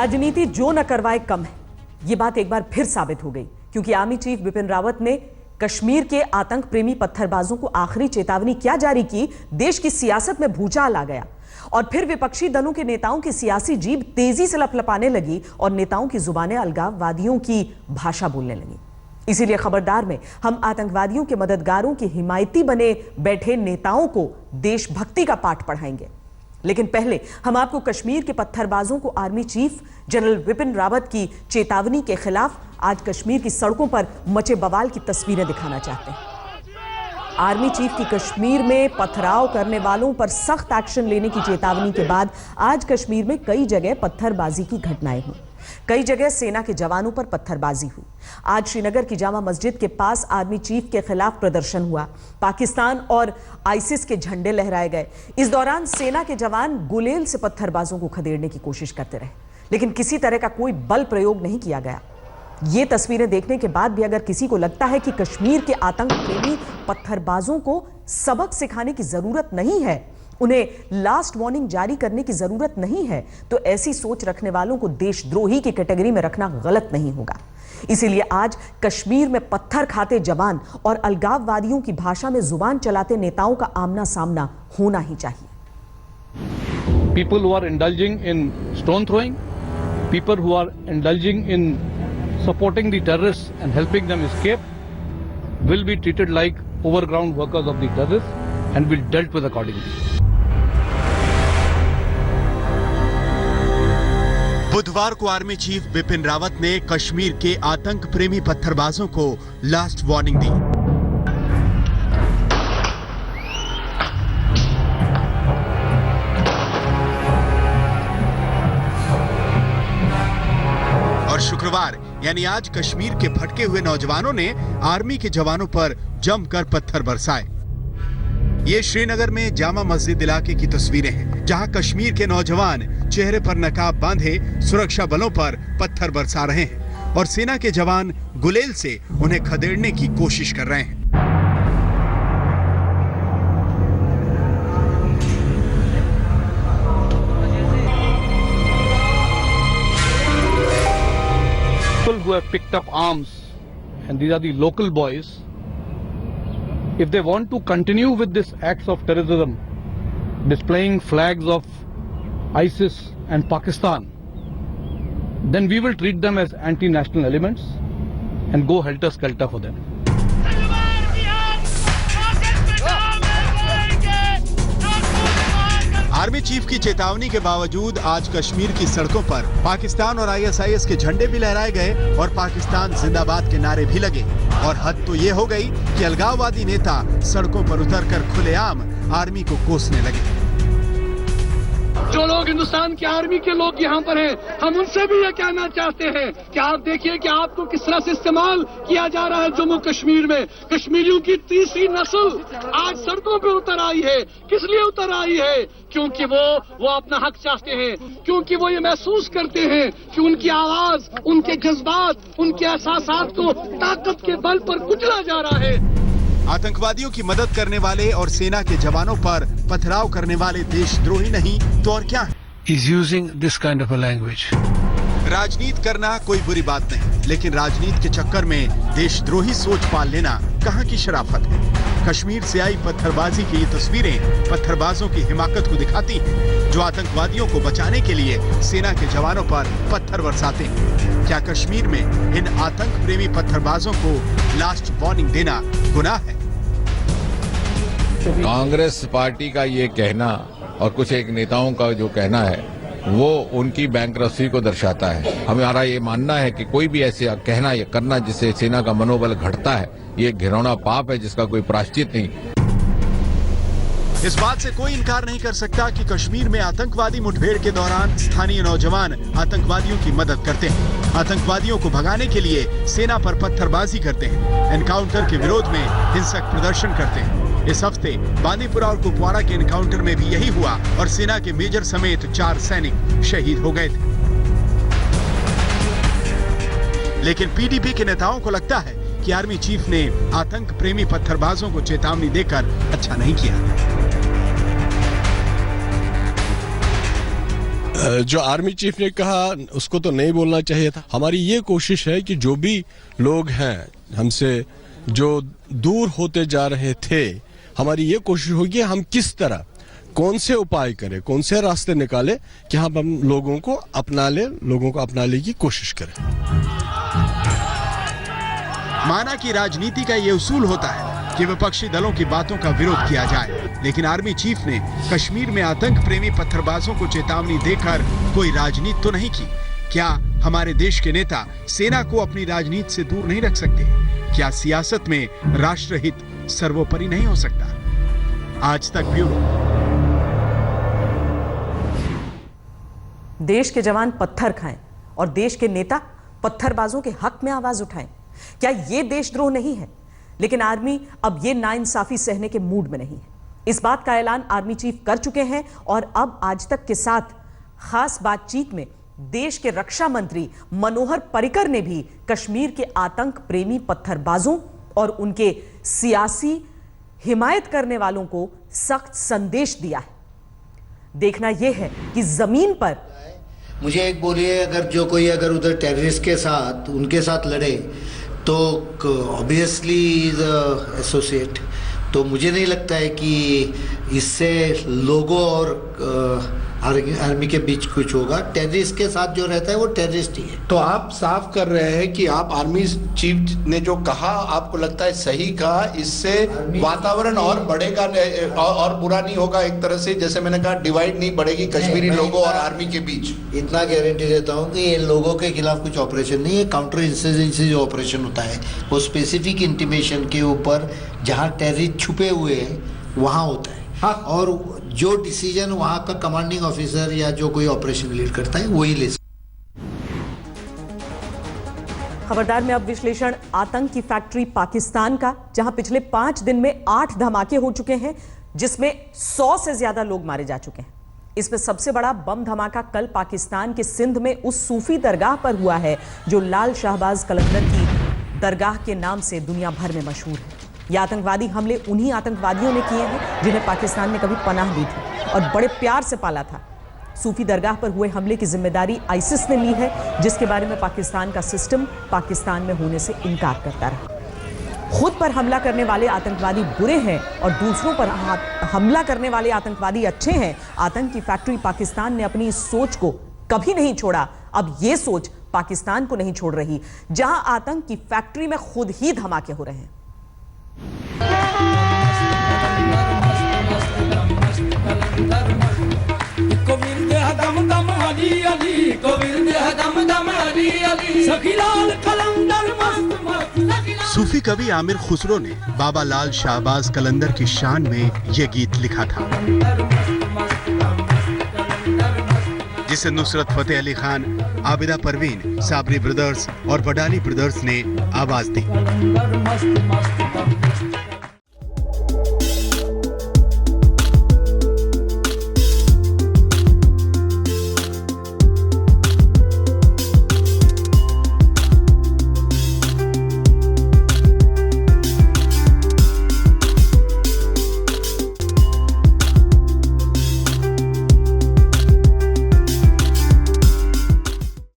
राजनीति जो न करवाए कम है, ये बात एक बार फिर साबित हो गई, क्योंकि आर्मी चीफ बिपिन रावत ने कश्मीर के आतंक प्रेमी पत्थरबाजों को आखिरी चेतावनी क्या जारी की, देश की सियासत में भूचाल आ गया और फिर विपक्षी दलों के नेताओं की सियासी जीभ तेजी से लपलपाने लगी और नेताओं की जुबानें अलगाववादियों की भाषा बोलने लगी। इसीलिए खबरदार में हम आतंकवादियों के मददगारों की हिमायती बने बैठे नेताओं को देशभक्ति का पाठ पढ़ाएंगे। लेकिन पहले हम आपको कश्मीर के पत्थरबाजों को army chief general Bipin Rawat की चेतावनी के खिलाफ आज कश्मीर की सड़कों पर मचे बवाल की तस्वीरें दिखाना चाहते हैं। आर्मी चीफ की कश्मीर में पथराव करने वालों पर सख्त एक्शन लेने की चेतावनी के बाद आज कश्मीर में कई जगह पत्थरबाजी की घटनाएं हुई। कई जगह सेना के जवानों पर पत्थरबाजी हुई। आज श्रीनगर की जामा मस्जिद के पास आर्मी चीफ के खिलाफ प्रदर्शन हुआ। पाकिस्तान और आईसिस के झंडे लहराए गए। इस दौरान सेना के जवान गुलेल से पत्थरबाजों को खदेड़ने की कोशिश करते रहे, लेकिन किसी तरह का कोई बल प्रयोग नहीं किया गया। ये तस्वीरें देखने के बाद भी अगर किसी को लगता है कि कश्मीर के आतंक प्रेमी पत्थरबाजों को सबक सिखाने की जरूरत नहीं है, उन्हें लास्ट वार्निंग जारी करने की जरूरत नहीं है, तो ऐसी सोच रखने वालों को देशद्रोही की कैटेगरी में रखना गलत नहीं होगा। इसीलिए आज कश्मीर में पत्थर खाते जवान और अलगाववादियों की भाषा में जुबान चलाते नेताओं का आमना सामना होना ही चाहिए। People who are indulging in stone throwing, people who are indulging in supporting the terrorists and helping them escape will be treated like overground workers of the terrorists and will dealt with accordingly. बुधवार को army chief Bipin Rawat ने कश्मीर के आतंक प्रेमी पत्थरबाजों को last warning दी। और शुक्रवार यानी आज कश्मीर के भटके हुए नौजवानों ने आर्मी के जवानों पर जमकर पत्थर बरसाए। ये श्रीनगर में जामा मस्जिद इलाके की तस्वीरें हैं, जहां कश्मीर के नौजवान चेहरे पर नकाब बांधे सुरक्षा बलों पर पत्थर बरसा रहे हैं और सेना के जवान गुलेल से उन्हें खदेड़ने की कोशिश कर रहे हैं। People who have picked up arms, and these are the local boys, if they want to continue with this acts of terrorism, displaying flags of ISIS and Pakistan, then we will treat them as anti-national elements and go helter-skelter for them. Army chief की चेतावनी के बावजूद आज कश्मीर की सड़कों पर पाकिस्तान और ISIS के झंडे भी लहराए गए और पाकिस्तान जिंदाबाद के नारे भी लगे। और हद तो ये हो गई कि अलगाववादी नेता सड़कों पर उतरकर खुलेआम आर्मी को कोसने लगे। जो लोग हिंदुस्तान की आर्मी के लोग यहाँ पर हैं, हम उनसे भी ये कहना चाहते हैं कि आप देखिए कि आपको किस तरह से इस्तेमाल किया जा रहा है जम्मू कश्मीर में। कश्मीरियों की तीसरी नस्ल आज सड़कों पे उतर आई है। किस लिए उतर आई है? क्योंकि वो अपना हक चाहते हैं, क्योंकि वो ये महसूस करते हैं कि उनकी आवाज, उनके जज्बात, उनके एहसासात को ताकत के बल पर कुचला जा रहा है। आतंकवादियों की मदद करने वाले और सेना के जवानों पर पथराव करने वाले देशद्रोही नहीं तो और क्या है? He's using this kind of a language. राजनीति करना कोई बुरी बात नहीं, लेकिन राजनीति के चक्कर में देशद्रोही सोच पाल लेना कहाँ की शराफत है। कश्मीर से आई पत्थरबाजी की ये तस्वीरें पत्थरबाजों की हिमाकत को दिखाती हैं, जो आतंकवादियों को बचाने के लिए सेना के जवानों पर पत्थर बरसाते हैं। क्या कश्मीर में इन आतंक प्रेमी पत्थरबाजों को लास्ट वार्निंग देना गुनाह है? कांग्रेस पार्टी का ये कहना और कुछ एक नेताओं का जो कहना है वो उनकी बैंकरप्सी को दर्शाता है। हमारा ये मानना है कि कोई भी ऐसे कहना या करना जिससे सेना का मनोबल घटता है, ये घिनौना पाप है जिसका कोई प्रायश्चित नहीं। इस बात से कोई इनकार नहीं कर सकता कि कश्मीर में आतंकवादी मुठभेड़ के दौरान स्थानीय नौजवान आतंकवादियों की मदद करते हैं। आतंकवादियों को भगाने के लिए सेना पर पत्थरबाजी करते हैं, एनकाउंटर के विरोध में हिंसक प्रदर्शन करते हैं। इस हफ्ते बांदीपुरा और कुपवाड़ा के एनकाउंटर में भी यही हुआ और सेना के मेजर समेत 4 सैनिक शहीद हो गए थे। लेकिन पीडीपी के नेताओं को लगता है कि आर्मी चीफ ने आतंक प्रेमी पत्थरबाजों को चेतावनी देकर अच्छा नहीं किया। जो आर्मी चीफ ने कहा उसको तो नहीं बोलना चाहिए था। हमारी ये कोशिश है कि जो भी लोग हैं हमसे जो दूर होते जा रहे थे, हमारी ये कोशिश होगी हम किस तरह, कौन से उपाय करें, कौन से रास्ते निकालें कि हम लोगों को अपनाने की कोशिश करें। माना कि राजनीति का ये उसूल होता है कि विपक्षी दलों की बातों का विरोध किया जाए, लेकिन आर्मी चीफ ने कश्मीर में आतंक प्रेमी पत्थरबाजों को चेतावनी देकर कोई राजनीति तो नहीं की। क्या हमारे देश के नेता सेना को अपनी राजनीति से दूर नहीं रख सकते? क्या सियासत में राष्ट्रहित सर्वोपरि नहीं हो सकता? आज तक ब्यूरो। देश के जवान पत्थर खाएं और देश के नेता पत्थरबाजों के हक में आवाज उठाएं, क्या यह देशद्रोह नहीं है? लेकिन आर्मी अब यह नाइंसाफी सहने के मूड में नहीं है। इस बात का ऐलान आर्मी चीफ कर चुके हैं और अब आज तक के साथ खास बातचीत में देश के रक्षा मंत्री मनोहर पर्रिकर ने भी कश्मीर के आतंक प्रेमी पत्थरबाजों और उनके सियासी हिमायत करने वालों को सख्त संदेश दिया है। देखना यह है कि जमीन पर मुझे एक बोलिए, अगर उधर टेररिस्ट के साथ उनके साथ लड़े तो ऑब्वियसली इज एसोसिएट। तो मुझे नहीं लगता है कि इससे लोगों और आर्मी के बीच कुछ होगा। टेररिस्ट के साथ जो रहता है वो टेररिस्ट ही है। तो आप साफ कर रहे हैं कि आप आर्मी चीफ ने जो कहा आपको लगता है सही कहा, इससे वातावरण और बढ़ेगा और बुरा नहीं होगा। एक तरह से जैसे मैंने कहा डिवाइड नहीं बढ़ेगी कश्मीरी लोगों और आर्मी के बीच। इतना गारंटी देता हूँ कि ये लोगों के खिलाफ कुछ ऑपरेशन नहीं है, काउंटर इंसर्जेंसी जो ऑपरेशन होता है वो स्पेसिफिक इंटीमेशन के ऊपर जहाँ टेररिस्ट छुपे हुए हैं वहाँ होता है। हाँ, और जो डिसीजन वहां का कमांडिंग ऑफिसर या जो कोई ऑपरेशन लीड करता है वही ले। खबरदार में अब विश्लेषण आतंक की फैक्ट्री पाकिस्तान का, जहां पिछले 5 दिन में 8 धमाके हो चुके हैं, जिसमें 100 से ज्यादा लोग मारे जा चुके हैं। इसमें सबसे बड़ा बम धमाका कल पाकिस्तान के सिंध में उस सूफी दरगाह पर हुआ है जो लाल शाहबाज कलंदर की दरगाह के नाम से दुनिया भर में मशहूर है। ये आतंकवादी हमले उन्हीं आतंकवादियों ने किए हैं जिन्हें पाकिस्तान ने कभी पनाह दी थी और बड़े प्यार से पाला था। सूफी दरगाह पर हुए हमले की जिम्मेदारी आईसिस ने ली है, जिसके बारे में पाकिस्तान का सिस्टम पाकिस्तान में होने से इनकार करता रहा। खुद पर हमला करने वाले आतंकवादी बुरे हैं और दूसरों पर हमला करने वाले आतंकवादी अच्छे हैं। आतंक की फैक्ट्री पाकिस्तान ने अपनी इस सोच को कभी नहीं छोड़ा। अब ये सोच पाकिस्तान को नहीं छोड़ रही, जहां आतंक की फैक्ट्री में खुद ही धमाके हो रहे हैं। सूफी कवि आमिर खुसरो ने बाबा लाल शाहबाज कलंदर की शान में यह गीत लिखा था, जिसे नुसरत फतेह अली खान, आबिदा परवीन, साबरी ब्रदर्स और वडाली ब्रदर्स ने आवाज दी।